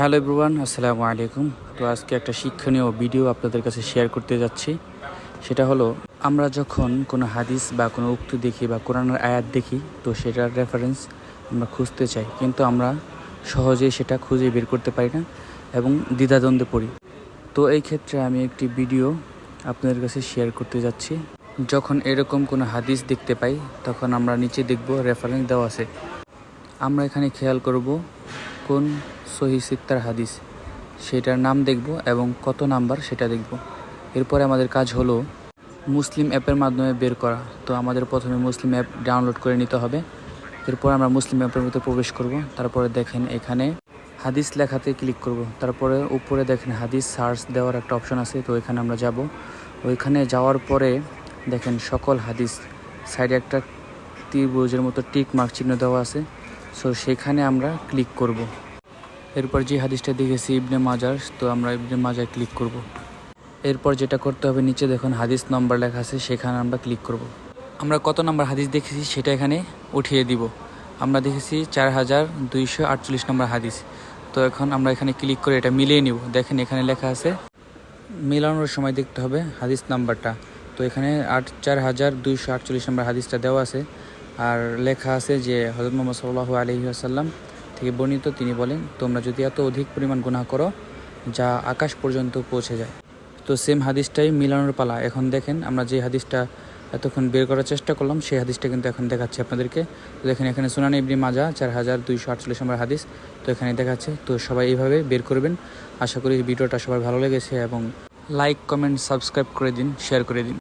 Hello everyone, আসসালামু আলাইকুম। তো আজকে একটা শিক্ষণীয় ভিডিও আপনাদের কাছে শেয়ার করতে যাচ্ছি। সেটা হলো, আমরা যখন কোনো হাদিস বা কোনো উক্তি দেখি বা কোরআনের আয়াত দেখি, তো সেটার রেফারেন্স আমরা খুঁজতে চাই, কিন্তু আমরা সহজেই সেটা খুঁজে বের করতে পারি না এবং দ্বিধাদ্বন্দ্বে পড়ি। তো এই ক্ষেত্রে আমি একটি ভিডিও আপনাদের কাছে শেয়ার করতে যাচ্ছি। যখন এরকম কোনো হাদিস দেখতে পাই, তখন আমরা নিচে দেখব রেফারেন্স দেওয়া আছে। আমরা এখানে খেয়াল করব কোন সহিহ সিত্তার হাদিস, সেটার নাম দেখব এবং কত নাম্বার সেটা দেখব। এরপরে আমাদের কাজ হলো মুসলিম অ্যাপের মাধ্যমে বের করা। তো আমাদের প্রথমে মুসলিম অ্যাপ ডাউনলোড করে নিতে হবে। এরপর আমরা মুসলিম অ্যাপের মধ্যে প্রবেশ করব। তারপরে দেখেন এখানে হাদিস লেখাতে ক্লিক করব। তারপরে উপরে দেখেন হাদিস সার্চ দেওয়ার একটা অপশন আছে, তো এখানে আমরা যাব। ওইখানে যাওয়ার পরে দেখেন সকল হাদিস, সাইডে একটা ত্রিভুজের মতো টিক মার্ক চিহ্ন দেওয়া আছে, সো সেখানে আমরা ক্লিক করব। এরপর যে হাদিসটা দেখেছি ইবনে মাজার, তো আমরা ইবনে মাজার ক্লিক করব। এরপর যেটা করতে হবে, নিচে দেখুন হাদিস নম্বর লেখা আছে, সেখানে আমরা ক্লিক করব। আমরা কত নম্বর হাদিস দেখেছি সেটা এখানে উঠিয়ে দিব। আমরা দেখেছি 4248 নম্বর হাদিস। তো এখন আমরা এখানে ক্লিক করে এটা মিলিয়ে নিব। দেখেন এখানে লেখা আছে, মিলানোর সময় দেখতে হবে হাদিস নাম্বারটা। তো এখানে 4248 নম্বর হাদিসটা দেওয়া আছে, আর লেখা আছে যে হযরত মুহাম্মদ সাল্লাল্লাহু আলাইহি ওয়াসাল্লাম থেকে বর্ণিত, তিনি বলেন, তোমরা যদি এত অধিক পরিমাণ গুনাহ করো যা আকাশ পর্যন্ত পৌঁছে যায়। তো সেম হাদিসটাই মিলানোর পালা। এখন দেখেন আমরা যে হাদিসটা এতক্ষণ বের করার চেষ্টা করলাম, সেই হাদিসটা কিন্তু এখন দেখাচ্ছে আপনাদেরকে। তো দেখেন এখানে সুনান ইবনে মাজাহ 4248 নম্বর হাদিস, তো এখানে দেখাচ্ছে। তো সবাই এইভাবে বের করবেন। আশা করি ভিডিওটা সবার ভালো লেগেছে এবং লাইক, কমেন্ট, সাবস্ক্রাইব করে দিন, শেয়ার করে দিন।